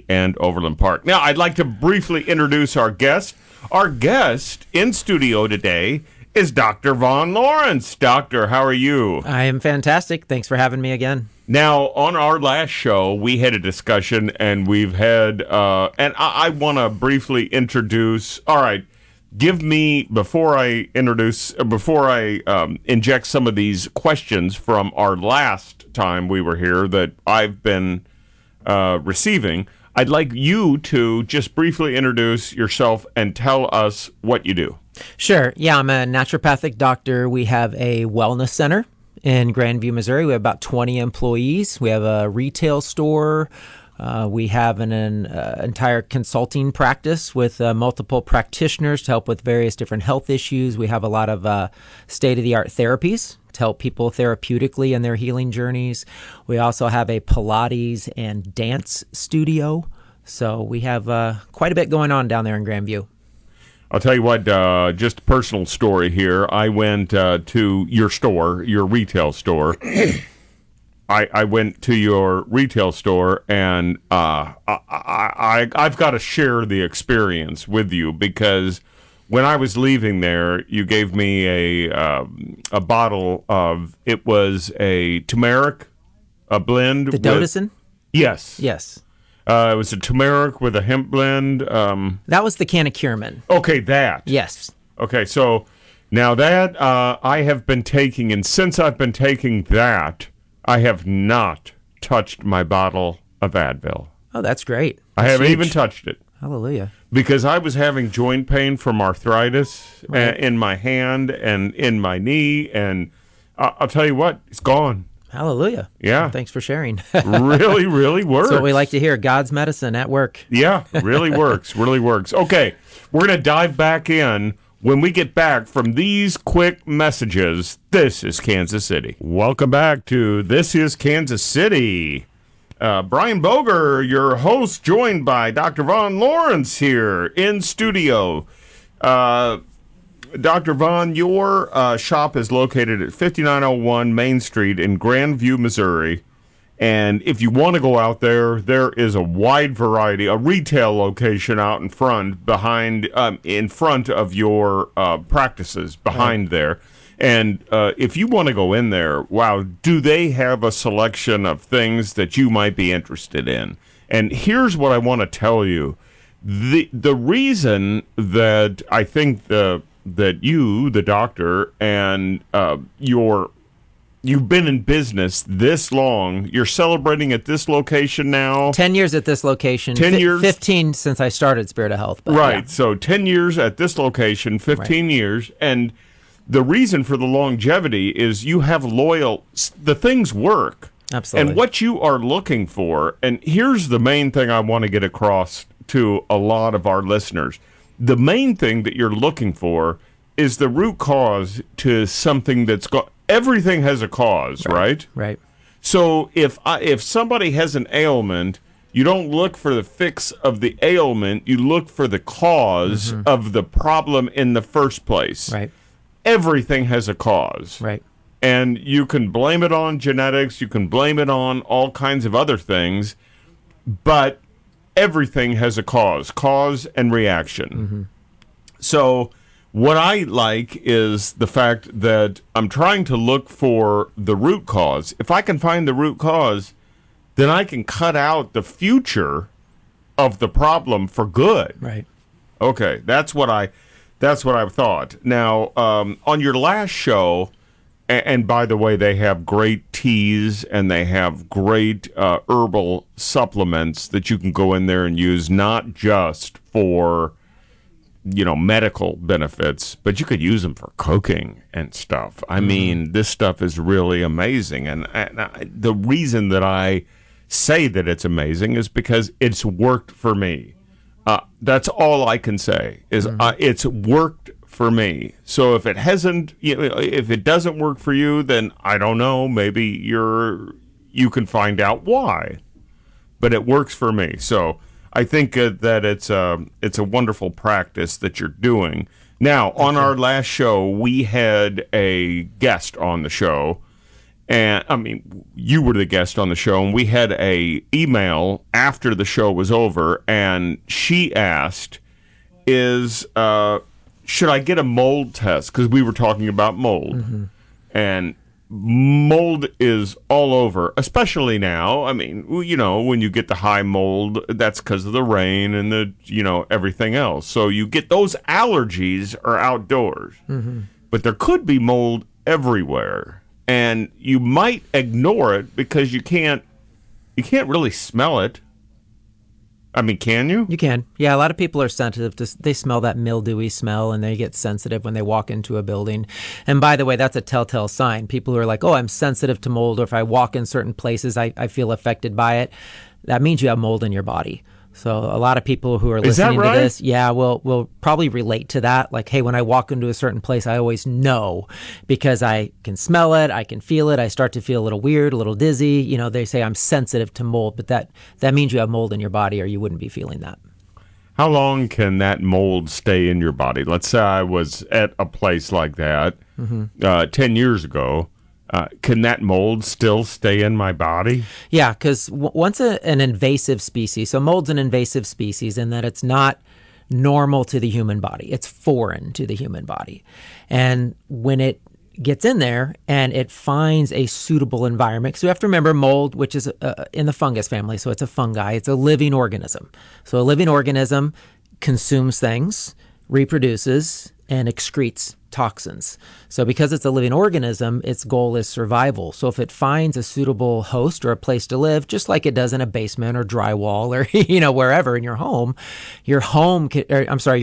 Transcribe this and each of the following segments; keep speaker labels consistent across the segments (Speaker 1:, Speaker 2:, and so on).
Speaker 1: and Overland Park. Now, I'd like to briefly introduce our guest. Our guest in studio today is Dr. Vaughn Lawrence. Doctor, how are you?
Speaker 2: I am fantastic. Thanks for having me again.
Speaker 1: Now, on our last show, we had a discussion, and we've had, and I want to briefly introduce, all right, give me, before I inject some of these questions from our last time we were here that I've been receiving, I'd like you to just briefly introduce yourself and tell us what you do.
Speaker 2: Sure. Yeah, I'm a naturopathic doctor. We have a wellness center in Grandview, Missouri. We have about 20 employees. We have a retail store. We have an entire consulting practice with multiple practitioners to help with various different health issues. We have a lot of state-of-the-art therapies to help people therapeutically in their healing journeys. We also have a Pilates and dance studio. So we have quite a bit going on down there in Grandview.
Speaker 1: I'll tell you what, just a personal story here. I went to your store, your retail store. I went to your retail store, and I've got to share the experience with you, because when I was leaving there, you gave me a bottle of, it was a turmeric, a blend.
Speaker 2: The Dodicin?
Speaker 1: Yes.
Speaker 2: Yes.
Speaker 1: It was a turmeric with a hemp blend.
Speaker 2: That was the can of Curman.
Speaker 1: Okay, that.
Speaker 2: Yes.
Speaker 1: Okay, so now that I have been taking, and since I've been taking that, I have not touched my bottle of Advil.
Speaker 2: Oh, that's great.
Speaker 1: I haven't even touched it.
Speaker 2: Hallelujah.
Speaker 1: Because I was having joint pain from arthritis in my hand and in my knee, and I'll tell you what, it's gone.
Speaker 2: Hallelujah.
Speaker 1: Yeah.
Speaker 2: Well, thanks for sharing.
Speaker 1: Really, really works.
Speaker 2: That's what we like to hear. God's medicine at work.
Speaker 1: Yeah, really works. Really works. Okay, we're going to dive back in when we get back from these quick messages. This is Kansas City. Welcome back to This is Kansas City. Brian Boger, your host, joined by Dr. Vaughn Lawrence here in studio. Dr. Vaughn, your shop is located at 5901 Main Street in Grandview, Missouri. And if you want to go out there, there is a wide variety, a retail location out in front, in front of your practices, behind there. And if you want to go in there, wow, do they have a selection of things that you might be interested in? And here's what I want to tell you. The reason that I think that you, the doctor, and you've been in business this long. You're celebrating at this location now.
Speaker 2: 10 years at this location.
Speaker 1: 10 years.
Speaker 2: 15 since I started Spirit of Health.
Speaker 1: Right.
Speaker 2: Yeah.
Speaker 1: So 10 years at this location, 15 years. And the reason for the longevity is you have the things work.
Speaker 2: Absolutely.
Speaker 1: And what you are looking for, and here's the main thing I want to get across to a lot of our listeners. The main thing that you're looking for is the root cause to something that's everything has a cause, right?
Speaker 2: Right.
Speaker 1: So if somebody has an ailment, you don't look for the fix of the ailment, you look for the cause of the problem in the first place.
Speaker 2: Right.
Speaker 1: Everything has a cause.
Speaker 2: Right.
Speaker 1: And you can blame it on genetics, you can blame it on all kinds of other things, but everything has a cause and reaction. So what I like is the fact that I'm trying to look for the root cause. If I can find the root cause, then I can cut out the future of the problem for good.
Speaker 2: Right.
Speaker 1: Okay, that's what I thought. Now, on your last show, and by the way, they have great teas and they have great herbal supplements that you can go in there and use, not just for medical benefits, but you could use them for cooking and stuff. I mean, this stuff is really amazing. And the reason that I say that it's amazing is because it's worked for me. That's all I can say is it's worked for me. So if it hasn't, if it doesn't work for you, then I don't know. Maybe you can find out why. But it works for me. So I think that it's a wonderful practice that you're doing. Now, on our last show, we had a guest on the show, And I mean, you were the guest on the show, and we had a email after the show was over, and she asked, "Is should I get a mold test?" Because we were talking about mold, and mold is all over, especially now. I mean, you know, when you get the high mold, that's because of the rain and the, you know, everything else. So you get those allergies are outdoors, but there could be mold everywhere. And you might ignore it because you can't really smell it. I mean, can you?
Speaker 2: You can. Yeah, a lot of people are sensitive to, they smell that mildewy smell and they get sensitive when they walk into a building. And by the way, that's a telltale sign. People who are like, oh, I'm sensitive to mold, or if I walk in certain places, I feel affected by it. That means you have mold in your body. So a lot of people who are listening to this, will probably relate to that. Like, hey, when I walk into a certain place, I always know because I can smell it, I can feel it. I start to feel a little weird, a little dizzy. You know, they say I'm sensitive to mold, but that means you have mold in your body or you wouldn't be feeling that.
Speaker 1: How long can that mold stay in your body? Let's say I was at a place like that 10 years ago. Can that mold still stay in my body? Yeah,
Speaker 2: because once an invasive species, so mold's an invasive species in that it's not normal to the human body. It's foreign to the human body. And when it gets in there and it finds a suitable environment, because you have to remember mold, which is in the fungus family, so it's a fungi, it's a living organism. So a living organism consumes things, reproduces, and excretes toxins. So because it's a living organism, its goal is survival. So if it finds a suitable host or a place to live, just like it does in a basement or drywall or, you know, wherever in your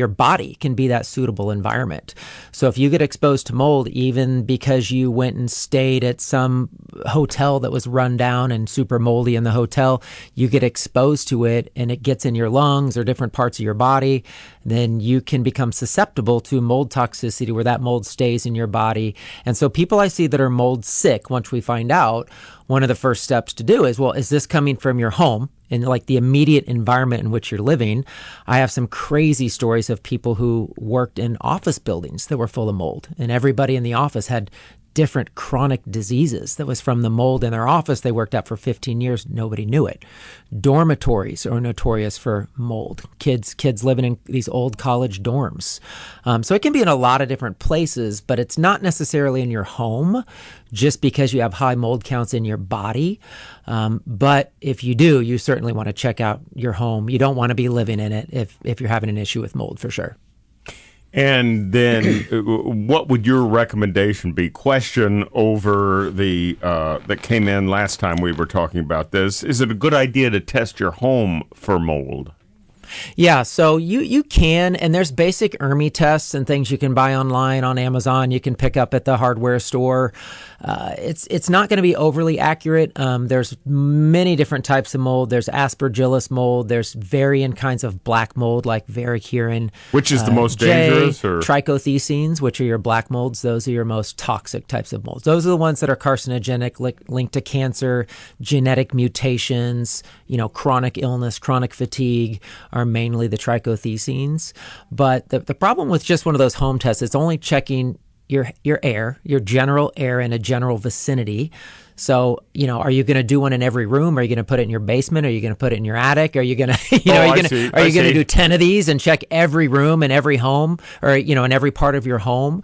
Speaker 2: body can be that suitable environment. So if you get exposed to mold, even because you went and stayed at some hotel that was run down and super moldy in the hotel, you get exposed to it and it gets in your lungs or different parts of your body, then you can become susceptible to mold toxicity where that mold stays in your body. And so people I see that are mold sick, once we find out, one of the first steps to do is, well, is this coming from your home and like the immediate environment in which you're living? I have some crazy stories of people who worked in office buildings that were full of mold, and everybody in the office had different chronic diseases that was from the mold in their office they worked at for 15 years. Nobody knew it. Dormitories are notorious for mold. Kids living in these old college dorms. So it can be in a lot of different places, but it's not necessarily in your home just because you have high mold counts in your body. But if you do, you certainly want to check out your home. You don't want to be living in it if you're having an issue with mold, for sure.
Speaker 1: And then what would your recommendation be? Question over the that came in last time we were talking about this. Is it a good idea to test your home for mold?
Speaker 2: Yeah, so you can, and there's basic ERMI tests and things you can buy online on Amazon. You can pick up at the hardware store. It's not going to be overly accurate. There's many different types of mold. There's aspergillus mold. There's varying kinds of black mold like varicurin.
Speaker 1: Which is the most dangerous? Or
Speaker 2: trichothecenes, which are your black molds. Those are your most toxic types of molds. Those are the ones that are carcinogenic, linked to cancer, genetic mutations, chronic illness, chronic fatigue are mainly the trichothecenes. But the problem with just one of those home tests is only checking your air, your general air in a general vicinity. So, are you going to do one in every room? Are you going to put it in your basement? Are you going to put it in your attic? Are you going to, are you going to do 10 of these and check every room in every home or, in every part of your home?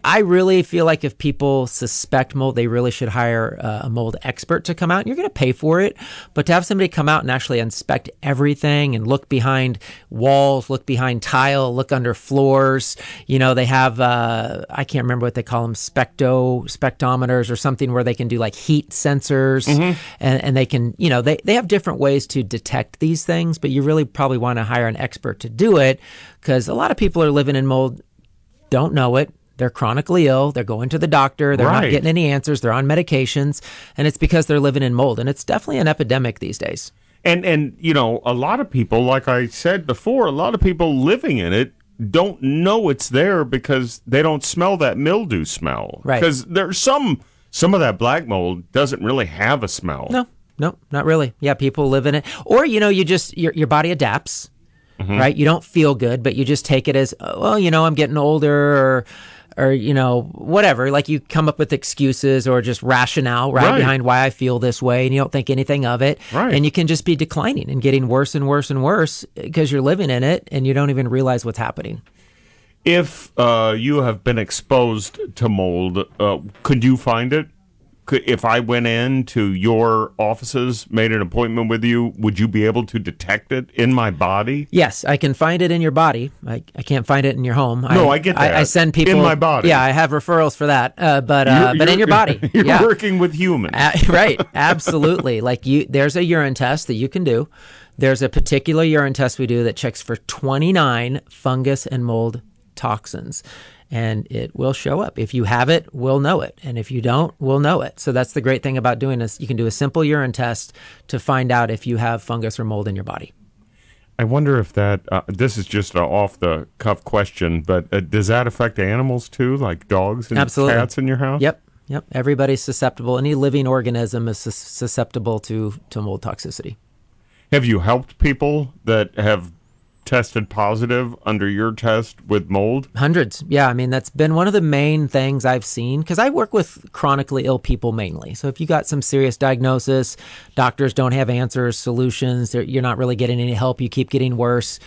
Speaker 2: I really feel like if people suspect mold, they really should hire a mold expert to come out. You're going to pay for it, but to have somebody come out and actually inspect everything and look behind walls, look behind tile, look under floors. They have, I can't remember what they call them, spectrometers or something where they can do like heat sensors and they can, they have different ways to detect these things, but you really probably want to hire an expert to do it because a lot of people are living in mold, don't know it. They're chronically ill. They're going to the doctor. They're not getting any answers. They're on medications, and it's because they're living in mold. And it's definitely an epidemic these days.
Speaker 1: And a lot of people, like I said before, a lot of people living in it don't know it's there because they don't smell that mildew smell.
Speaker 2: Right.
Speaker 1: Because there's some of that black mold doesn't really have a smell.
Speaker 2: No, not really. Yeah, people live in it. Or, you just, your body adapts. Right? You don't feel good, but you just take it as, I'm getting older or, whatever. Like you come up with excuses or just rationale behind why I feel this way, and you don't think anything of it.
Speaker 1: Right.
Speaker 2: And you can just be declining and getting worse and worse and worse because you're living in it and you don't even realize what's happening.
Speaker 1: If you have been exposed to mold, could you find it? If I went into your offices, made an appointment with you, would you be able to detect it in my body?
Speaker 2: Yes, I can find it in your body. I can't find it in your home.
Speaker 1: No, I get that.
Speaker 2: I send people
Speaker 1: in my body.
Speaker 2: Yeah, I have referrals for that. But in your body,
Speaker 1: you're working with humans,
Speaker 2: right? Absolutely. Like there's a urine test that you can do. There's a particular urine test we do that checks for 29 fungus and mold toxins. And it will show up. If you have it, we'll know it. And if you don't, we'll know it. So that's the great thing about doing this. You can do a simple urine test to find out if you have fungus or mold in your body.
Speaker 1: I wonder if that, this is just an off-the-cuff question, but does that affect animals too, like dogs and
Speaker 2: Absolutely.
Speaker 1: Cats in your house?
Speaker 2: Yep. Everybody's susceptible. Any living organism is susceptible to mold toxicity.
Speaker 1: Have you helped people that have tested positive under your test with mold?
Speaker 2: Hundreds. Yeah. I mean, that's been one of the main things I've seen because I work with chronically ill people mainly. So if you got some serious diagnosis, doctors don't have answers, solutions, you're not really getting any help, you keep getting worse.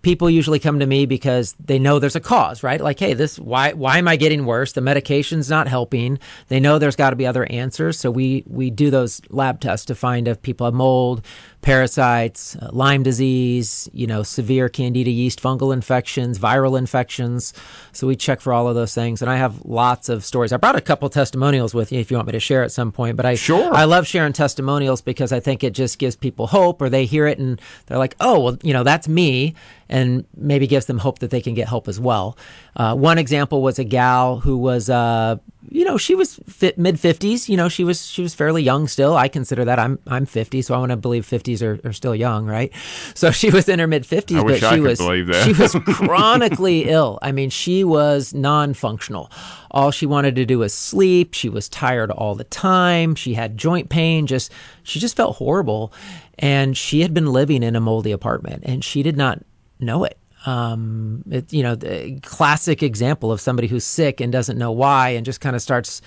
Speaker 2: People usually come to me because they know there's a cause, right? Like, hey, why am I getting worse? The medication's not helping. They know there's got to be other answers. So we do those lab tests to find if people have mold, parasites, Lyme disease, severe candida yeast fungal infections, viral infections. So we check for all of those things. And I have lots of stories. I brought a couple testimonials with you if you want me to share at some point. But
Speaker 1: Sure.
Speaker 2: I love sharing testimonials because I think it just gives people hope, or they hear it and they're like, oh, well, that's me. And maybe gives them hope that they can get help as well. One example was a gal who was, she was mid-50s. She was fairly young still. I consider that. I'm 50, so I want to believe 50s are still young, right? So she was in her mid-50s,
Speaker 1: I wish I could believe that.
Speaker 2: She was chronically ill. I mean, she was non-functional. All she wanted to do was sleep. She was tired all the time. She had joint pain. She just felt horrible. And she had been living in a moldy apartment, and she did not know it. The classic example of somebody who's sick and doesn't know why and just kind of starts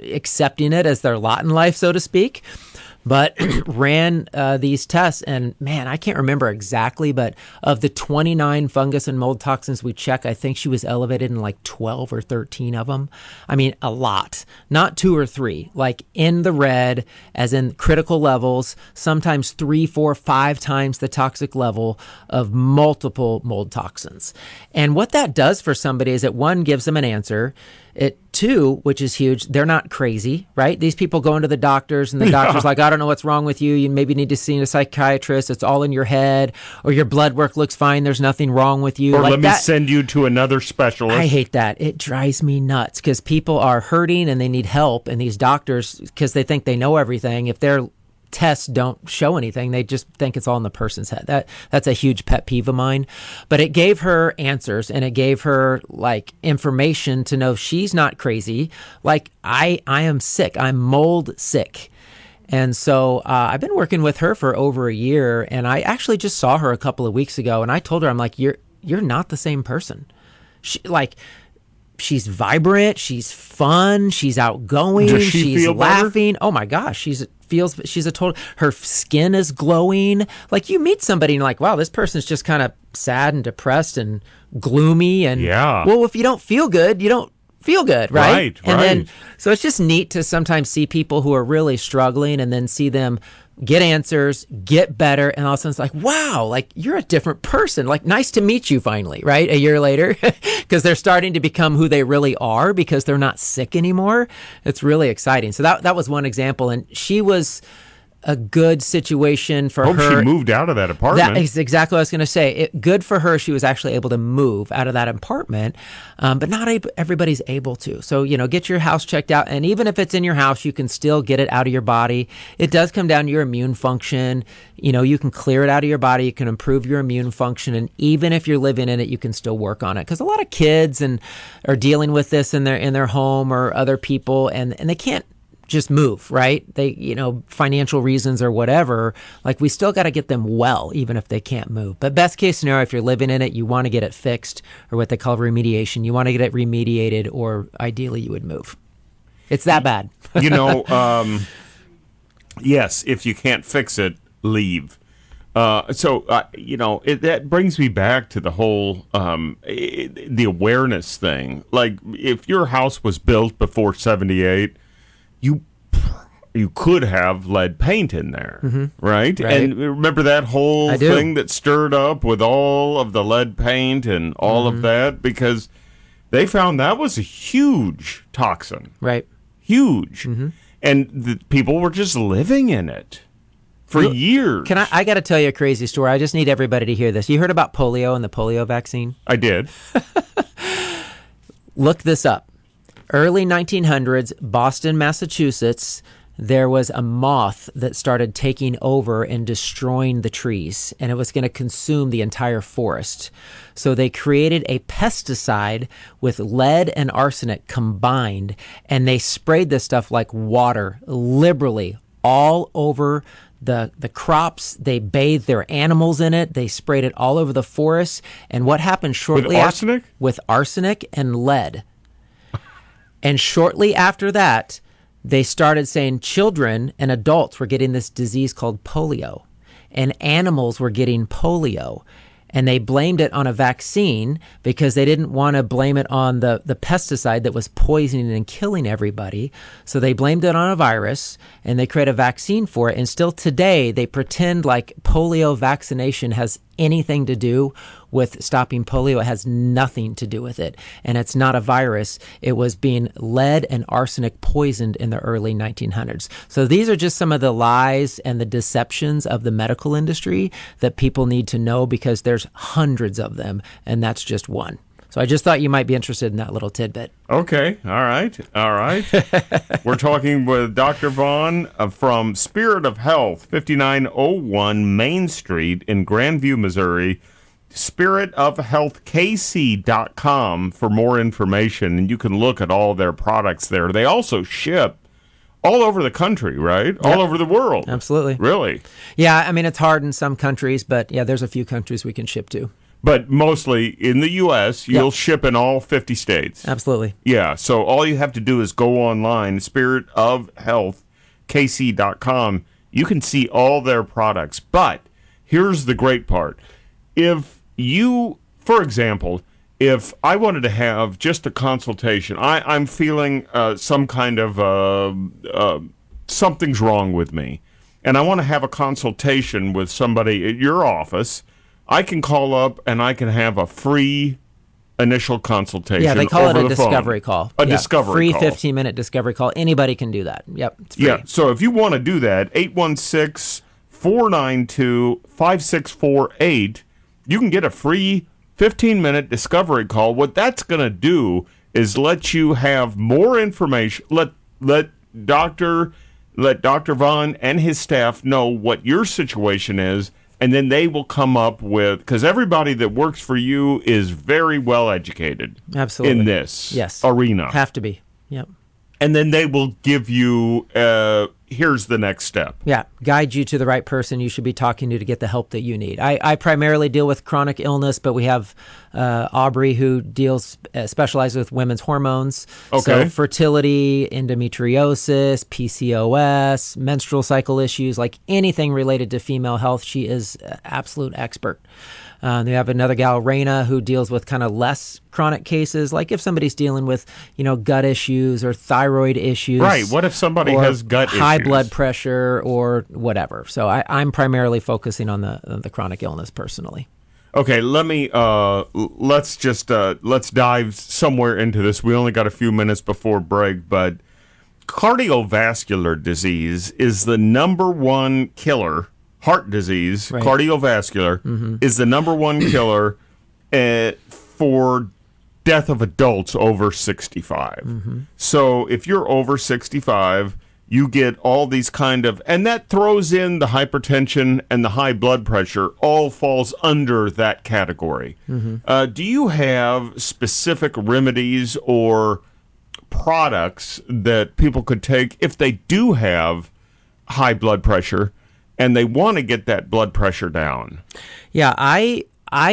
Speaker 2: accepting it as their lot in life, so to speak. But ran these tests, and man, I can't remember exactly, but of the 29 fungus and mold toxins we check, I think she was elevated in like 12 or 13 of them. I mean, a lot, not 2 or 3, like in the red, as in critical levels, sometimes 3, 4, 5 times the toxic level of multiple mold toxins. And what that does for somebody is it, one, gives them an answer. It, 2, which is huge, they're not crazy, right? These people go into the doctors and the doctor's like, I don't know what's wrong with you. You maybe need to see a psychiatrist. It's all in your head, or your blood work looks fine. There's nothing wrong with you.
Speaker 1: Or let me send you to another specialist.
Speaker 2: I hate that. It drives me nuts because people are hurting and they need help. And these doctors, because they think they know everything, if they're tests don't show anything, they just think it's all in the person's head. That's a huge pet peeve of mine. But it gave her answers, and it gave her like information to know she's not crazy. Like I am sick. I'm mold sick. And so I've been working with her for over a year, and I actually just saw her a couple of weeks ago, and I told her, I'm like, you're not the same person. She's vibrant, she's fun, she's outgoing,
Speaker 1: Does she
Speaker 2: she's
Speaker 1: feel
Speaker 2: laughing. Better? Oh my gosh, she's a total, her skin is glowing. Like you meet somebody and you're like, wow, this person's just kind of sad and depressed and gloomy. And well, if you don't feel good, you don't feel good, right? And then, so it's just neat to sometimes see people who are really struggling and then see them get answers, get better, and all of a sudden it's like, wow, like you're a different person. Like, nice to meet you finally, right? A year later, because they're starting to become who they really are because they're not sick anymore. It's really exciting. So that was one example, and she was a good situation for her.
Speaker 1: Hope she moved out of that apartment.
Speaker 2: That is exactly what I was going to say. Good for her. She was actually able to move out of that apartment, but not everybody's able to. So, get your house checked out. And even if it's in your house, you can still get it out of your body. It does come down to your immune function. You can clear it out of your body. You can improve your immune function. And even if you're living in it, you can still work on it. Because a lot of kids are dealing with this in their home or other people, and they can't just move, right? They, financial reasons or whatever, like we still got to get them well, even if they can't move. But best case scenario, if you're living in it, you want to get it fixed, or what they call remediation. You want to get it remediated, or ideally you would move. It's that bad.
Speaker 1: Yes, if you can't fix it, leave. That brings me back to the whole the awareness thing. Like, if your house was built before 78, you could have lead paint in there, right? And remember that whole thing that stirred up with all of the lead paint and all of that? Because they found that was a huge toxin.
Speaker 2: Right.
Speaker 1: Huge. And the people were just living in it for years.
Speaker 2: I got to tell you a crazy story. I just need everybody to hear this. You heard about polio and the polio vaccine?
Speaker 1: I did.
Speaker 2: Look this up. Early 1900s, Boston, Massachusetts, there was a moth that started taking over and destroying the trees, and it was going to consume the entire forest. So they created a pesticide with lead and arsenic combined, and they sprayed this stuff like water liberally all over the crops. They bathed their animals in it. They sprayed it all over the forest. And what happened shortly
Speaker 1: arsenic?
Speaker 2: With arsenic and lead. And shortly after that, they started saying children and adults were getting this disease called polio, and animals were getting polio. And they blamed it on a vaccine because they didn't want to blame it on the pesticide that was poisoning and killing everybody. So they blamed it on a virus, and they created a vaccine for it. And still today, they pretend like polio vaccination has anything to do with stopping polio. It has nothing to do with it. And it's not a virus. It was being lead and arsenic poisoned in the early 1900s. So these are just some of the lies and the deceptions of the medical industry that people need to know, because there's hundreds of them, and that's just one. So I just thought you might be interested in that little tidbit.
Speaker 1: Okay. All right. We're talking with Dr. Vaughn from Spirit of Health, 5901 Main Street in Grandview, Missouri. spiritofhealthkc.com for more information, and you can look at all their products there. They also ship all over the country, right? Yep. All over the world.
Speaker 2: Absolutely.
Speaker 1: Really?
Speaker 2: Yeah, I mean, it's hard in some countries, but yeah, there's a few countries we can ship to.
Speaker 1: But mostly in the U.S., you'll ship in all 50 states.
Speaker 2: Absolutely.
Speaker 1: Yeah, so all you have to do is go online, spiritofhealthkc.com. You can see all their products. But here's the great part. If you, for example, if I wanted to have just a consultation, I'm feeling some kind of something's wrong with me, and I want to have a consultation with somebody at your office, I can call up and I can have a free initial consultation.
Speaker 2: Yeah, they call it
Speaker 1: over
Speaker 2: a
Speaker 1: the
Speaker 2: discovery
Speaker 1: phone.
Speaker 2: call.
Speaker 1: A discovery
Speaker 2: free
Speaker 1: call.
Speaker 2: Free 15-minute discovery call. Anybody can do that. Yep, it's free.
Speaker 1: Yeah, so if you want to do that, 816-492-5648, you can get a free 15-minute discovery call. What that's going to do is let you have more information. Let Dr. Vaughn and his staff know what your situation is, and then they will come up with, because everybody that works for you is very well educated.
Speaker 2: Absolutely.
Speaker 1: In this arena.
Speaker 2: Have to be. Yep.
Speaker 1: And then they will give you, here's the next step.
Speaker 2: Yeah, guide you to the right person you should be talking to get the help that you need. I primarily deal with chronic illness, but we have Aubrey who specializes with women's hormones.
Speaker 1: Okay.
Speaker 2: So fertility, endometriosis, PCOS, menstrual cycle issues, like anything related to female health, she is an absolute expert. We have another gal, Raina, who deals with kind of less chronic cases, like if somebody's dealing with, gut issues or thyroid issues.
Speaker 1: Right. What if somebody has gut issues?
Speaker 2: High blood pressure or whatever. So I'm primarily focusing on the chronic illness personally.
Speaker 1: Okay, let's dive somewhere into this. We only got a few minutes before break, but cardiovascular disease is the number one killer. Heart disease, right. Cardiovascular, is the number one killer for death of adults over 65. So if you're over 65, you get all these and that throws in the hypertension and the high blood pressure, all falls under that category. Do you have specific remedies or products that people could take if they do have high blood pressure and they want to get that blood pressure down?
Speaker 2: Yeah, I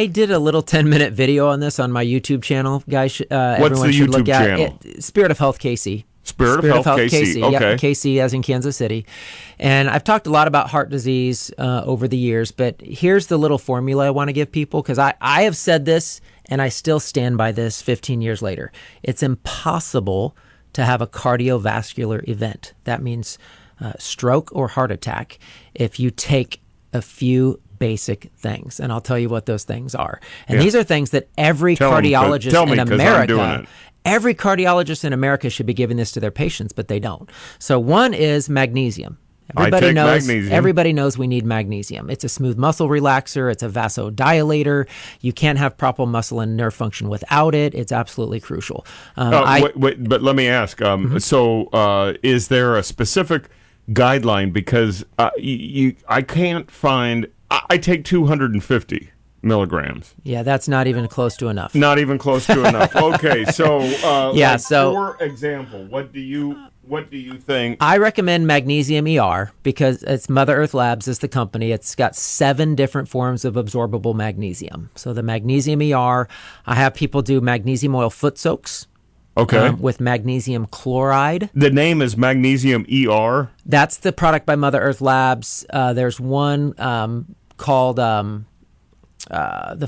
Speaker 2: did a little 10-minute video on this on my YouTube channel, guys.
Speaker 1: What's
Speaker 2: Everyone
Speaker 1: the
Speaker 2: should
Speaker 1: YouTube
Speaker 2: look at
Speaker 1: channel?
Speaker 2: Spirit of Health KC.
Speaker 1: Spirit of Health KC. Okay.
Speaker 2: Yeah, KC as in Kansas City. And I've talked a lot about heart disease over the years, but here's the little formula I want to give people, because I have said this and I still stand by this 15 years later. It's impossible to have a cardiovascular event. That means stroke or heart attack if you take a few basic things, and I'll tell you what those things are. And these are things that every cardiologist in America, every cardiologist in America should be giving this to their patients, but they don't. So one is magnesium. Everybody knows. Magnesium. Everybody knows we need magnesium. It's a smooth muscle relaxer. It's a vasodilator. You can't have proper muscle and nerve function without it. It's absolutely crucial.
Speaker 1: Wait, but let me ask. So, is there a specific guideline? Because I can't find. I take 250 milligrams.
Speaker 2: Yeah, that's not even close to enough.
Speaker 1: Not even close to enough. Okay, so for example, what do you think? I
Speaker 2: recommend Magnesium ER because it's Mother Earth Labs is the company. It's got 7 different forms of absorbable magnesium. So the Magnesium ER, I have people do magnesium oil foot soaks.
Speaker 1: Okay.
Speaker 2: With magnesium chloride.
Speaker 1: The name is Magnesium ER?
Speaker 2: That's the product by Mother Earth Labs. There's one called the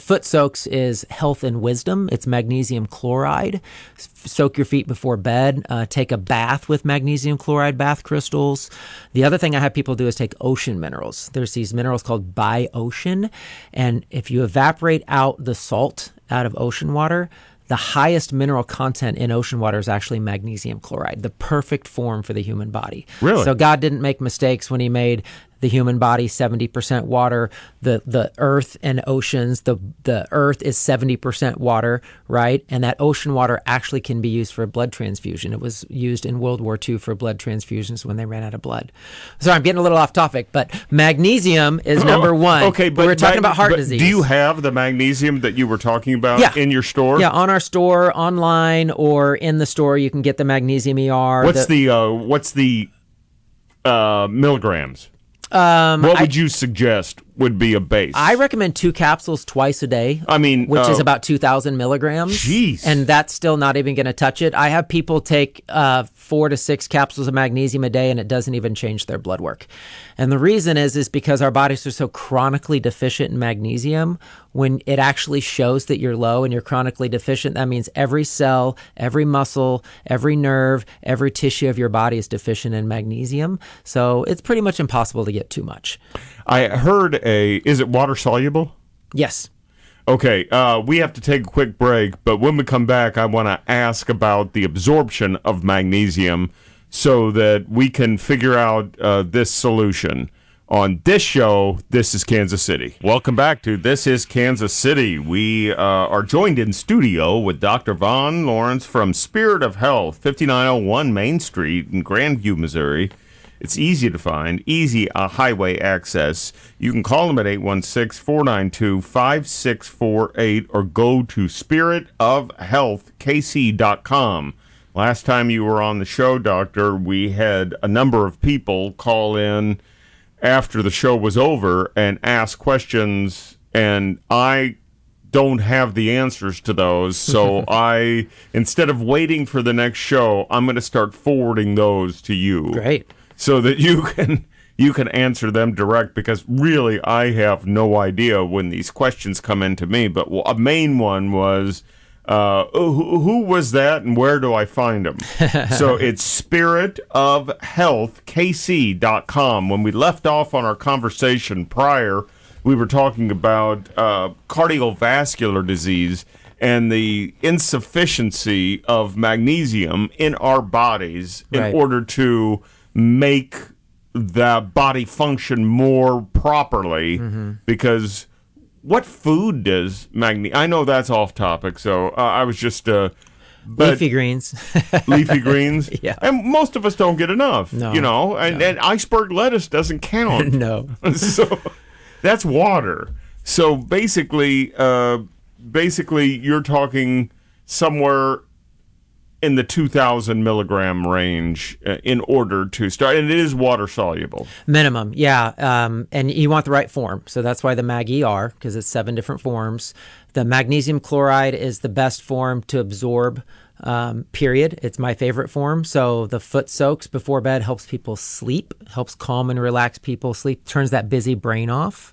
Speaker 2: foot soaks is Health and Wisdom. It's magnesium chloride. Soak your feet before bed. Take a bath with magnesium chloride bath crystals. The other thing I have people do is take ocean minerals. There's these minerals called Bi-Ocean. And if you evaporate out the salt out of ocean water, the highest mineral content in ocean water is actually magnesium chloride, the perfect form for the human body.
Speaker 1: Really?
Speaker 2: So God didn't make mistakes when he made the human body 70% water, the earth and oceans. The earth is 70% water, right? And that ocean water actually can be used for a blood transfusion. It was used in World War II for blood transfusions when they ran out of blood. Sorry, I'm getting a little off topic, but magnesium is number one.
Speaker 1: Okay, but
Speaker 2: we're talking about heart disease.
Speaker 1: Do you have the magnesium that you were talking about in your store?
Speaker 2: Yeah, on our store, online, or in the store, you can get the Magnesium ER.
Speaker 1: What's the milligrams? What would you suggest would be a base?
Speaker 2: I recommend 2 capsules twice a day.
Speaker 1: I mean,
Speaker 2: which is about 2,000 milligrams.
Speaker 1: Jeez.
Speaker 2: And that's still not even going to touch it. I have people take 4 to 6 capsules of magnesium a day, and it doesn't even change their blood work. And the reason is because our bodies are so chronically deficient in magnesium. When it actually shows that you're low and you're chronically deficient, that means every cell, every muscle, every nerve, every tissue of your body is deficient in magnesium. So it's pretty much impossible to get too much.
Speaker 1: I heard is it water soluble?
Speaker 2: Yes.
Speaker 1: Okay, we have to take a quick break, but when we come back, I want to ask about the absorption of magnesium so that we can figure out this solution. On this show, This is Kansas City. Welcome back to This is Kansas City. We are joined in studio with Dr. Vaughn Lawrence from Spirit of Health, 5901 Main Street in Grandview, Missouri. It's easy to find, easy highway access. You can call them at 816-492-5648 or go to spiritofhealthkc.com. Last time you were on the show, Doctor, we had a number of people call in after the show was over and ask questions, and I don't have the answers to those. So instead of waiting for the next show, I'm going to start forwarding those to you.
Speaker 2: Great.
Speaker 1: So that you can answer them direct, because really I have no idea when these questions come into me. But a main one was, who was that and where do I find them? So it's spiritofhealthkc.com. When we left off on our conversation prior, we were talking about cardiovascular disease and the insufficiency of magnesium in our bodies in order to make the body function more properly, because what food does magnesium? I know that's off topic, so I was just
Speaker 2: leafy greens.
Speaker 1: Leafy greens,
Speaker 2: yeah.
Speaker 1: And most of us don't get enough.
Speaker 2: No,
Speaker 1: you know, and iceberg lettuce doesn't count.
Speaker 2: No,
Speaker 1: so that's water. So basically, you're talking somewhere in the 2,000 milligram range in order to start, and it is water soluble.
Speaker 2: Minimum, yeah. And you want the right form. So that's why the Mag-ER, because it's 7 different forms. The magnesium chloride is the best form to absorb, period. It's my favorite form. So the foot soaks before bed helps people sleep, helps calm and relax people sleep, turns that busy brain off,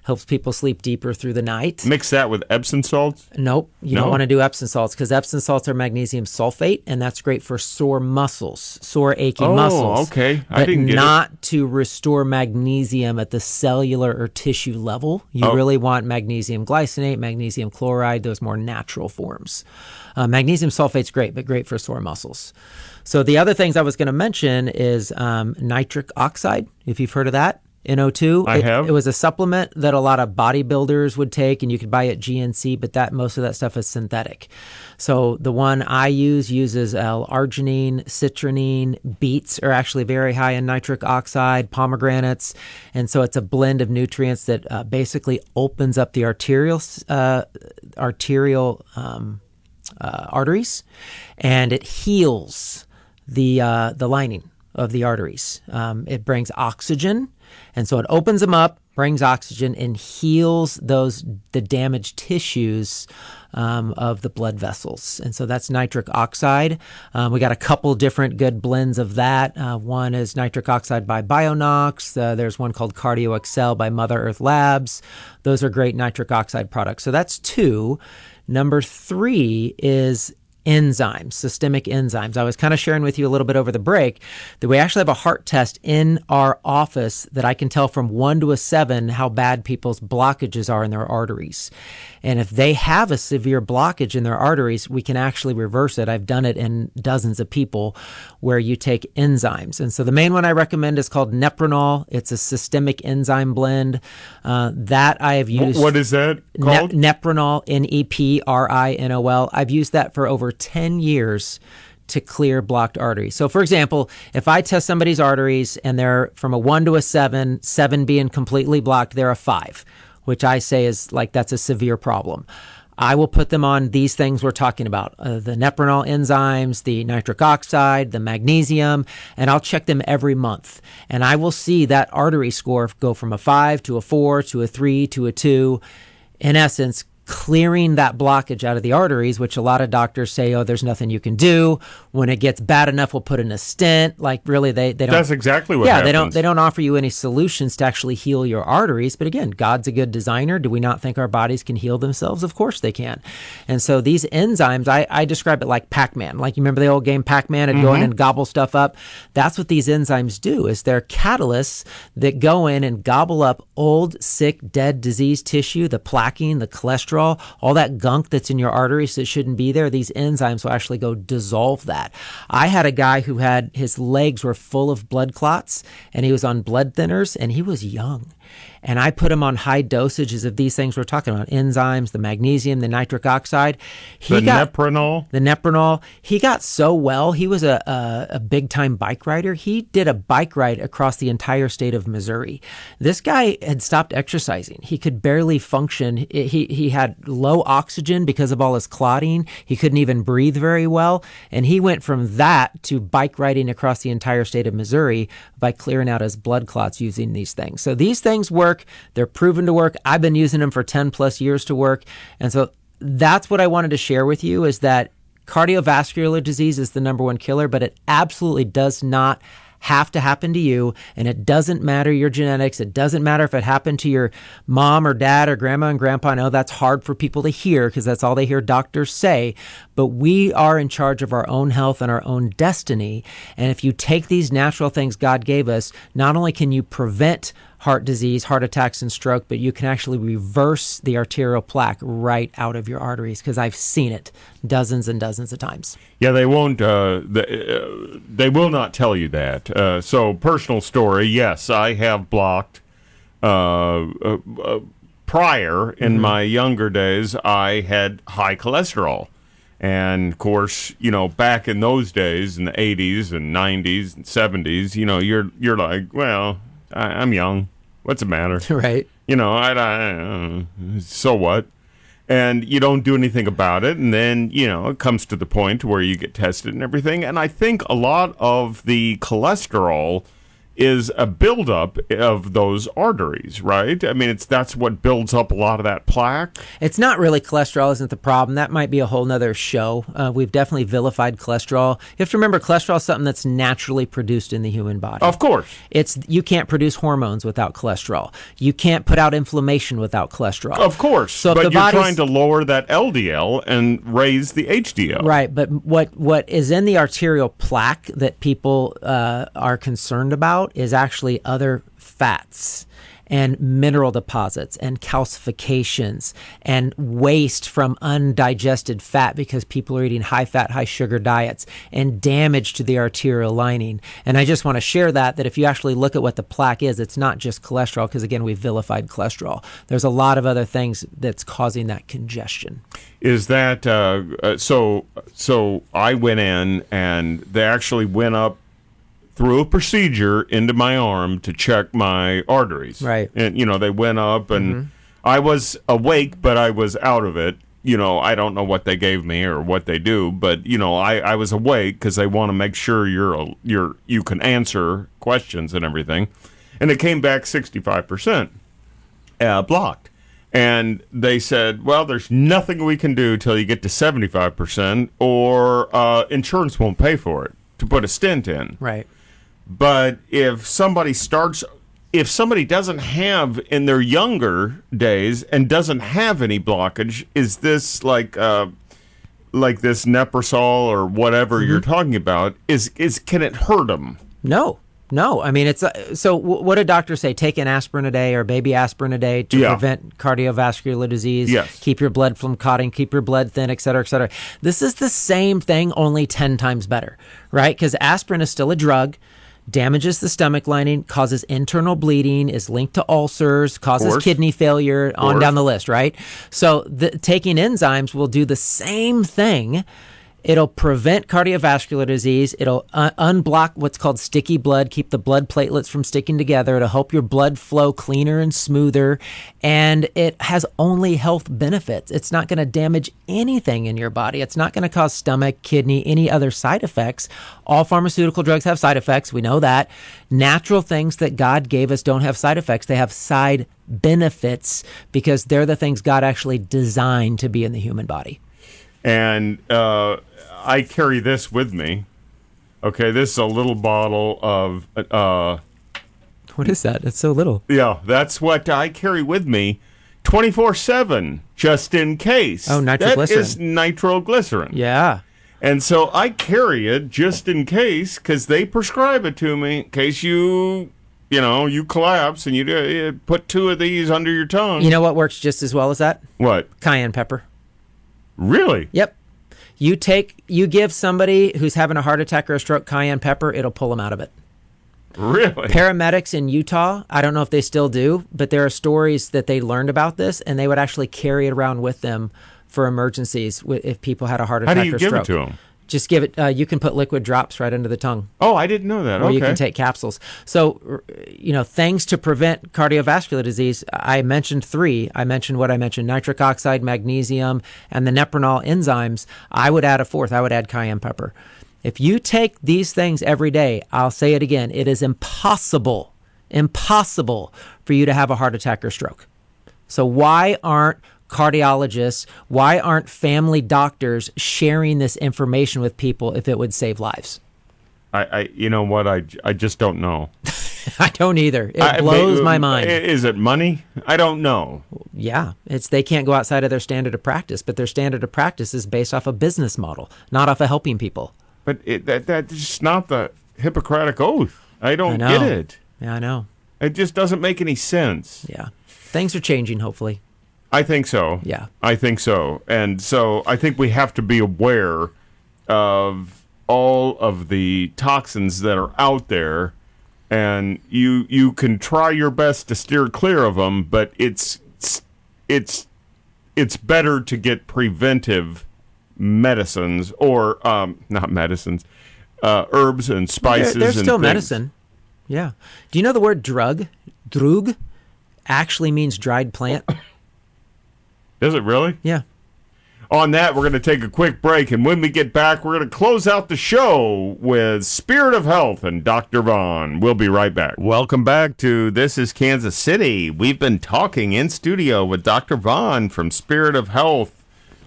Speaker 2: helps people sleep deeper through the night.
Speaker 1: Mix that with Epsom salts?
Speaker 2: Nope. You don't want to do Epsom salts because Epsom salts are magnesium sulfate, and that's great for sore muscles, sore aching muscles.
Speaker 1: Oh, okay.
Speaker 2: I didn't get it. But not to restore magnesium at the cellular or tissue level. You really want magnesium glycinate, magnesium chloride, those more natural forms. Magnesium sulfate's great, but great for sore muscles. So the other things I was going to mention is nitric oxide, if you've heard of that. NO2.
Speaker 1: I have. It
Speaker 2: was a supplement that a lot of bodybuilders would take, and you could buy it at GNC, but most of that stuff is synthetic. So the one I uses L-arginine, citronine, beets are actually very high in nitric oxide, pomegranates, and so it's a blend of nutrients that basically opens up the arteries, and it heals the lining of the arteries. It brings oxygen. And so it opens them up, brings oxygen, and heals the damaged tissues of the blood vessels. And so that's nitric oxide. We got a couple different good blends of that. One is nitric oxide by Bionox. There's one called Cardio Excel by Mother Earth Labs. Those are great nitric oxide products. So that's 2. Number 3 is enzymes, systemic enzymes. I was kind of sharing with you a little bit over the break that we actually have a heart test in our office that I can tell from 1 to a 7 how bad people's blockages are in their arteries. And if they have a severe blockage in their arteries, we can actually reverse it. I've done it in dozens of people where you take enzymes. And so the main one I recommend is called Neprinol. It's a systemic enzyme blend that I have used.
Speaker 1: What is that called?
Speaker 2: Neprinol, Neprinol. I've used that for over 10 years to clear blocked arteries. So for example, if I test somebody's arteries and they're from a 1 to a 7, 7 being completely blocked, they're a 5, which I say is like that's a severe problem. I will put them on these things we're talking about, the Neprinol enzymes, the nitric oxide, the magnesium, and I'll check them every month. And I will see that artery score go from a 5 to a 4 to a 3 to a 2. In essence, clearing that blockage out of the arteries, which a lot of doctors say, oh, there's nothing you can do. When it gets bad enough, we'll put in a stent. Like really, they don't.
Speaker 1: That's exactly what happens.
Speaker 2: Yeah, they don't offer you any solutions to actually heal your arteries. But again, God's a good designer. Do we not think our bodies can heal themselves? Of course they can. And so these enzymes, I describe it like Pac-Man. Like you remember the old game Pac-Man and go in and gobble stuff up? That's what these enzymes do, is they're catalysts that go in and gobble up old, sick, dead, diseased tissue, the plaquing, the cholesterol, all that gunk that's in your arteries that shouldn't be there. These enzymes will actually go dissolve that. I had a guy who had his legs were full of blood clots and he was on blood thinners and he was young. And I put him on high dosages of these things we're talking about, enzymes, the magnesium, the nitric oxide. Neprinol. He got so well. He was a big-time bike rider. He did a bike ride across the entire state of Missouri. This guy had stopped exercising. He could barely function. He had low oxygen because of all his clotting. He couldn't even breathe very well. And he went from that to bike riding across the entire state of Missouri by clearing out his blood clots using these things. So these things work. They're proven to work. I've been using them for 10 plus years to work. And so that's what I wanted to share with you, is that cardiovascular disease is the number 1 killer, but it absolutely does not have to happen to you. And it doesn't matter your genetics. It doesn't matter if it happened to your mom or dad or grandma and grandpa. I know that's hard for people to hear because that's all they hear doctors say, but we are in charge of our own health and our own destiny. And if you take these natural things God gave us, not only can you prevent heart disease, heart attacks, and stroke, but you can actually reverse the arterial plaque right out of your arteries, because I've seen it dozens and dozens of times.
Speaker 1: Yeah, they won't. They will not tell you that. So, personal story. Yes, I have blocked. Prior, in my younger days, I had high cholesterol. And of course, back in those days, in the 80s and 90s and 70s, you're like, well, I'm young. What's the matter?
Speaker 2: Right.
Speaker 1: So what? and you don't do anything about it, and then it comes to the point where you get tested and everything. And I think a lot of the cholesterol is a buildup of those arteries, right? I mean, that's what builds up a lot of that plaque.
Speaker 2: It's not really cholesterol isn't the problem. That might be a whole nother show. We've definitely vilified cholesterol. You have to remember, cholesterol is something that's naturally produced in the human body.
Speaker 1: Of course.
Speaker 2: You can't produce hormones without cholesterol. You can't put out inflammation without cholesterol.
Speaker 1: Of course. So but you're trying to lower that LDL and raise the HDL.
Speaker 2: Right. But what is in the arterial plaque that people are concerned about is actually other fats and mineral deposits and calcifications and waste from undigested fat because people are eating high fat, high sugar diets and damage to the arterial lining. And I just want to share that if you actually look at what the plaque is, it's not just cholesterol because, again, we've vilified cholesterol. There's a lot of other things that's causing that congestion.
Speaker 1: Is that so I went in and they actually went up through a procedure into my arm to check my arteries.
Speaker 2: Right.
Speaker 1: And, they went up and I was awake, but I was out of it. I don't know what they gave me or what they do, but, I was awake because they want to make sure you can answer questions and everything. And it came back 65% blocked. And they said, well, there's nothing we can do till you get to 75% or insurance won't pay for it to put a stent in.
Speaker 2: Right.
Speaker 1: But if somebody doesn't have in their younger days and doesn't have any blockage, is this like this Neprinol or whatever you're talking about? Can it hurt them?
Speaker 2: No. I mean, it's so. What do doctors say? Take an aspirin a day or baby aspirin a day to prevent cardiovascular disease.
Speaker 1: Yes.
Speaker 2: Keep your blood from clotting. Keep your blood thin, et cetera, et cetera. This is the same thing, only 10 times better, right? Because aspirin is still a drug. Damages the stomach lining, causes internal bleeding, is linked to ulcers, causes kidney failure, on down the list, right? So taking enzymes will do the same thing. It'll prevent cardiovascular disease. It'll unblock what's called sticky blood, keep the blood platelets from sticking together. It'll help your blood flow cleaner and smoother. And it has only health benefits. It's not going to damage anything in your body. It's not going to cause stomach, kidney, any other side effects. All pharmaceutical drugs have side effects. We know that. Natural things that God gave us don't have side effects. They have side benefits because they're the things God actually designed to be in the human body.
Speaker 1: And I carry this with me. Okay, this is a little bottle of...
Speaker 2: what is that? It's so little.
Speaker 1: Yeah, that's what I carry with me 24/7, just in case.
Speaker 2: Oh, nitroglycerin.
Speaker 1: That is nitroglycerin.
Speaker 2: Yeah.
Speaker 1: And so I carry it just in case, because they prescribe it to me, in case you collapse and you put 2 of these under your tongue.
Speaker 2: You know what works just as well as that?
Speaker 1: What?
Speaker 2: Cayenne pepper.
Speaker 1: Really?
Speaker 2: Yep. You give somebody who's having a heart attack or a stroke cayenne pepper, it'll pull them out of it.
Speaker 1: Really?
Speaker 2: Paramedics in Utah, I don't know if they still do, but there are stories that they learned about this, and they would actually carry it around with them for emergencies if people had a heart attack or stroke.
Speaker 1: How do you give it to them?
Speaker 2: Just give it, you can put liquid drops right under the tongue.
Speaker 1: Oh, I didn't know that.
Speaker 2: Or you can take capsules. So, things to prevent cardiovascular disease, I mentioned 3. I mentioned nitric oxide, magnesium, and the Neprinol enzymes. I would add a 4th. I would add cayenne pepper. If you take these things every day, I'll say it again, it is impossible for you to have a heart attack or stroke. So why aren't cardiologists, why aren't family doctors sharing this information with people if it would save lives?
Speaker 1: You know what? I just don't know.
Speaker 2: I don't either. It blows my mind.
Speaker 1: Is it money? I don't know.
Speaker 2: Yeah, they can't go outside of their standard of practice, but their standard of practice is based off a business model, not off of helping people.
Speaker 1: But that's not the Hippocratic Oath. I don't get it.
Speaker 2: Yeah, I know.
Speaker 1: It just doesn't make any sense.
Speaker 2: Yeah. Things are changing, hopefully.
Speaker 1: I think so.
Speaker 2: Yeah.
Speaker 1: I think so. And so I think we have to be aware of all of the toxins that are out there, and you can try your best to steer clear of them, but it's better to get preventive medicines or not medicines, herbs and spices.
Speaker 2: They're still
Speaker 1: and
Speaker 2: medicine. Yeah. Do you know the word drug? Drug actually means dried plant.
Speaker 1: Is it really?
Speaker 2: Yeah.
Speaker 1: On that, we're going to take a quick break, and when we get back, we're going to close out the show with Spirit of Health and Dr. Vaughn. We'll be right back. Welcome back to This is Kansas City. We've been talking in studio with Dr. Vaughn from Spirit of Health.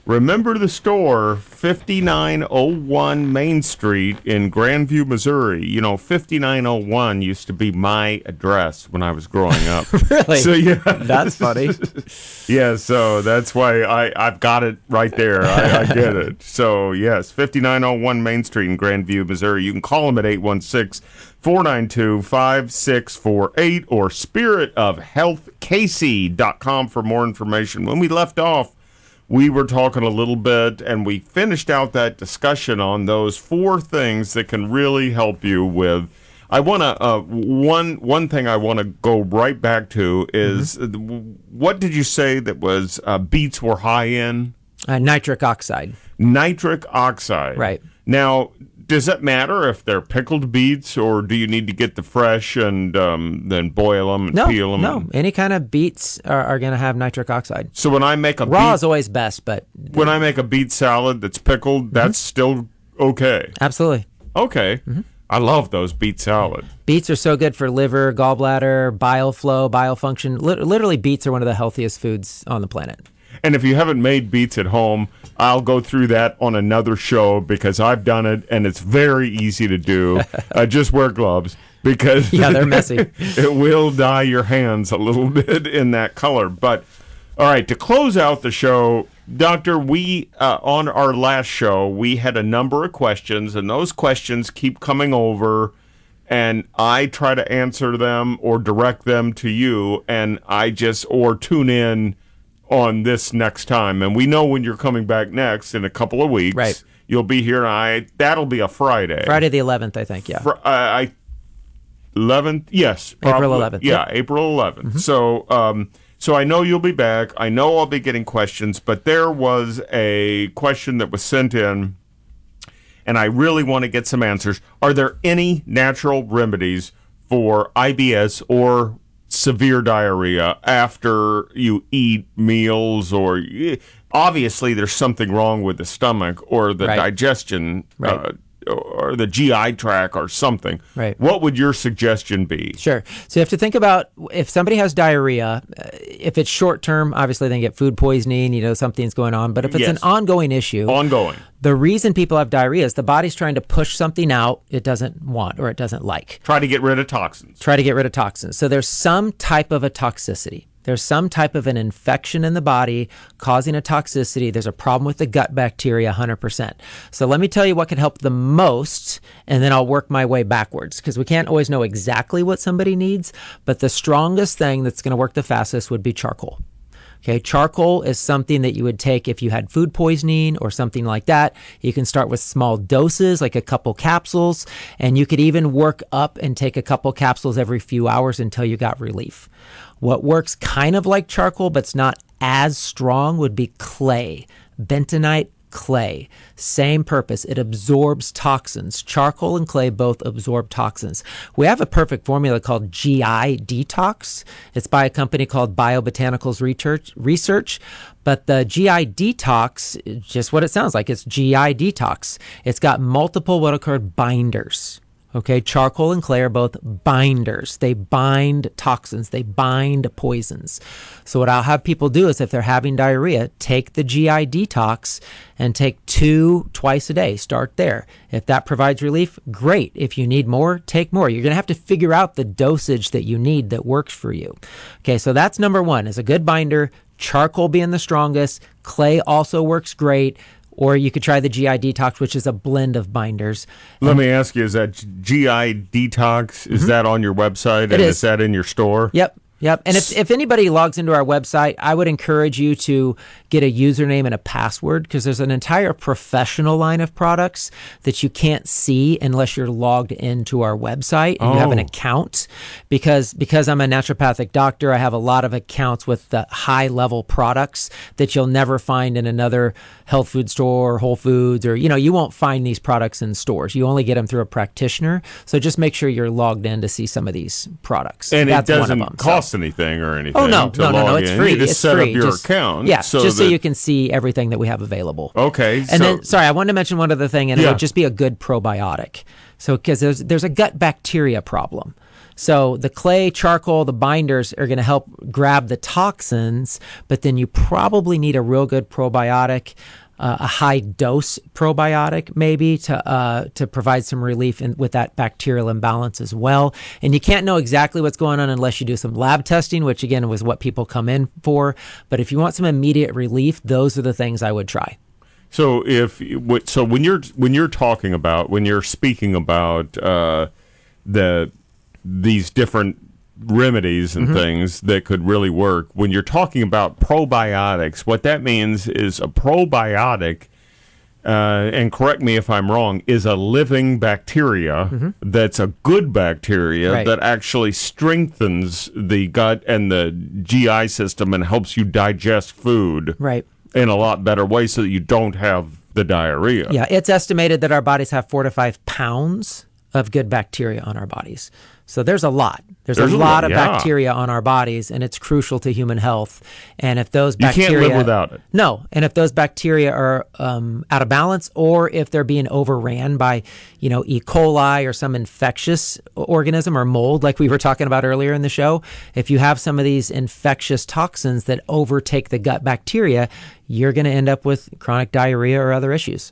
Speaker 1: Remember the store, 5901 Main Street in Grandview, Missouri. You know, 5901 used to be my address when I was growing up.
Speaker 2: Really?
Speaker 1: So, yeah.
Speaker 2: That's funny.
Speaker 1: Yeah, so that's why I've got it right there. I get it. So, yes, 5901 Main Street in Grandview, Missouri. You can call them at 816-492-5648 or spiritofhealthkc.com for more information. When we left off, we were talking a little bit, and we finished out that discussion on those 4 things that can really help you with. I want to one thing I want to go right back to is what did you say that was beets were high in?
Speaker 2: Nitric oxide.
Speaker 1: Nitric oxide.
Speaker 2: Right.
Speaker 1: Now, does that matter if they're pickled beets, or do you need to get the fresh and then boil them and peel them?
Speaker 2: No, any kind of beets are going to have nitric oxide.
Speaker 1: So when I make a
Speaker 2: raw is always best, but
Speaker 1: when I make a beet salad that's pickled, that's still okay.
Speaker 2: Absolutely.
Speaker 1: Okay. I love those beet salad.
Speaker 2: Beets are so good for liver, gallbladder, bile flow, bile function. Literally, beets are one of the healthiest foods on the planet.
Speaker 1: And if you haven't made beets at home, I'll go through that on another show because I've done it, and it's very easy to do. Just wear gloves because
Speaker 2: they're messy.
Speaker 1: It will dye your hands a little bit in that color. But, all right, to close out the show, Doctor, we on our last show, we had a number of questions, and those questions keep coming over, and I try to answer them or direct them to you, and or tune in on this next time. And we know when you're coming back next in a couple of weeks.
Speaker 2: Right.
Speaker 1: You'll be here, and that'll be a Friday.
Speaker 2: Friday the 11th, I think, yeah.
Speaker 1: 11th? Yes.
Speaker 2: April 11th.
Speaker 1: Yeah, yep. April 11th. So I know you'll be back. I know I'll be getting questions, but there was a question that was sent in, and I really want to get some answers. Are there any natural remedies for IBS or severe diarrhea after you eat meals, or obviously there's something wrong with the stomach or the digestion or the GI tract or something.
Speaker 2: Right.
Speaker 1: What would your suggestion be?
Speaker 2: Sure. So you have to think about if somebody has diarrhea, if it's short term, obviously they get food poisoning, something's going on. But if it's an ongoing issue, the reason people have diarrhea is the body's trying to push something out it doesn't want or it doesn't like.
Speaker 1: Try to get rid of toxins.
Speaker 2: So there's some type of a toxicity. There's some type of an infection in the body causing a toxicity. There's a problem with the gut bacteria 100%. So let me tell you what can help the most, and then I'll work my way backwards because we can't always know exactly what somebody needs, but the strongest thing that's going to work the fastest would be charcoal. Okay, charcoal is something that you would take if you had food poisoning or something like that. You can start with small doses, like a couple capsules, and you could even work up and take a couple capsules every few hours until you got relief. What works kind of like charcoal, but it's not as strong, would be clay, bentonite clay. Same purpose. It absorbs toxins. Charcoal and clay both absorb toxins. We have a perfect formula called GI Detox. It's by a company called Biobotanicals Research. But the GI Detox, just what it sounds like, it's GI Detox. It's got multiple what are called binders. Okay, charcoal and clay are both binders. They bind toxins. They bind poisons. So what I'll have people do is if they're having diarrhea, take the GI Detox and take 2 twice a day. Start there. If that provides relief, great. If you need more, take more. You're going to have to figure out the dosage that you need that works for you. Okay, so that's number 1 is a good binder, charcoal being the strongest. Clay also works great. Or you could try the GI Detox, which is a blend of binders.
Speaker 1: Let me ask you, is that GI Detox, is that on your website?
Speaker 2: It is.
Speaker 1: Is that in your store?
Speaker 2: Yep. And if anybody logs into our website, I would encourage you to get a username and a password because there's an entire professional line of products that you can't see unless you're logged into our website and you have an account. Because I'm a naturopathic doctor, I have a lot of accounts with the high-level products that you'll never find in another health food store or Whole Foods or, you won't find these products in stores. You only get them through a practitioner. So just make sure you're logged in to see some of these products.
Speaker 1: And
Speaker 2: that's
Speaker 1: it doesn't
Speaker 2: one of them,
Speaker 1: cost anything or anything.
Speaker 2: Oh, no, it's free.
Speaker 1: You just set up your account.
Speaker 2: Yeah,
Speaker 1: so
Speaker 2: just so you can see everything that we have available.
Speaker 1: Okay.
Speaker 2: And then, sorry, I wanted to mention one other thing, and it
Speaker 1: Yeah.
Speaker 2: would just be a good probiotic. So, because there's a gut bacteria problem. So the clay, charcoal, the binders are going to help grab the toxins, but then you probably need a real good probiotic, a high dose probiotic maybe to provide some relief with that bacterial imbalance as well. And you can't know exactly what's going on unless you do some lab testing, which again was what people come in for. But if you want some immediate relief, those are the things I would try.
Speaker 1: So when you're speaking about these different remedies and things that could really work, when you're talking about probiotics, what that means is a probiotic, and correct me if I'm wrong, is a living bacteria that's a good bacteria that actually strengthens the gut and the GI system and helps you digest food in a lot better way so that you don't have the diarrhea.
Speaker 2: Yeah, it's estimated that our bodies have 4 to 5 pounds of good bacteria on our bodies. So there's a lot. There's a lot of bacteria on our bodies, and it's crucial to human health. And if those bacteria...
Speaker 1: You can't live without it.
Speaker 2: No. And if those bacteria are out of balance, or if they're being overran by, E. coli or some infectious organism or mold, like we were talking about earlier in the show, if you have some of these infectious toxins that overtake the gut bacteria, you're going to end up with chronic diarrhea or other issues.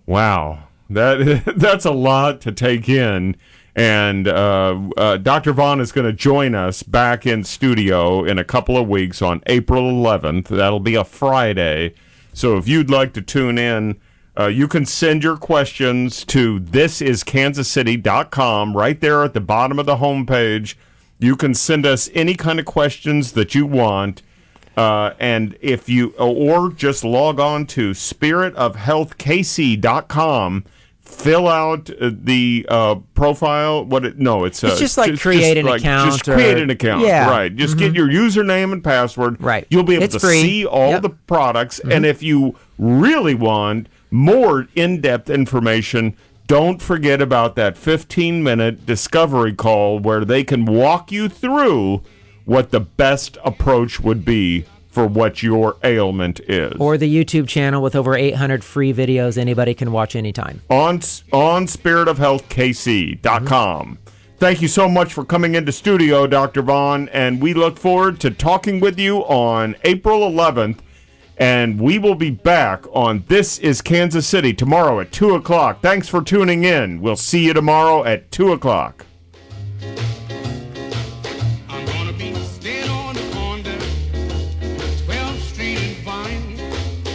Speaker 1: Wow. That's a lot to take in. And Dr. Vaughn is going to join us back in studio in a couple of weeks on April 11th. That'll be a Friday. So if you'd like to tune in, you can send your questions to thisiskansascity.com right there at the bottom of the homepage. You can send us any kind of questions that you want. And if you, or just log on to spiritofhealthkc.com. Fill out the profile. It's
Speaker 2: just like create an account.
Speaker 1: Just create an account, right? Just get your username and password.
Speaker 2: Right.
Speaker 1: You'll be able to see all the products. And if you really want more in-depth information, don't forget about that 15-minute discovery call where they can walk you through what the best approach would be for what your ailment is.
Speaker 2: Or the YouTube channel with over 800 free videos anybody can watch anytime.
Speaker 1: On spiritofhealthkc.com. Thank you so much for coming into studio, Dr. Vaughn, and we look forward to talking with you on April 11th, and we will be back on This is Kansas City tomorrow at 2 o'clock. Thanks for tuning in. We'll see you tomorrow at 2 o'clock.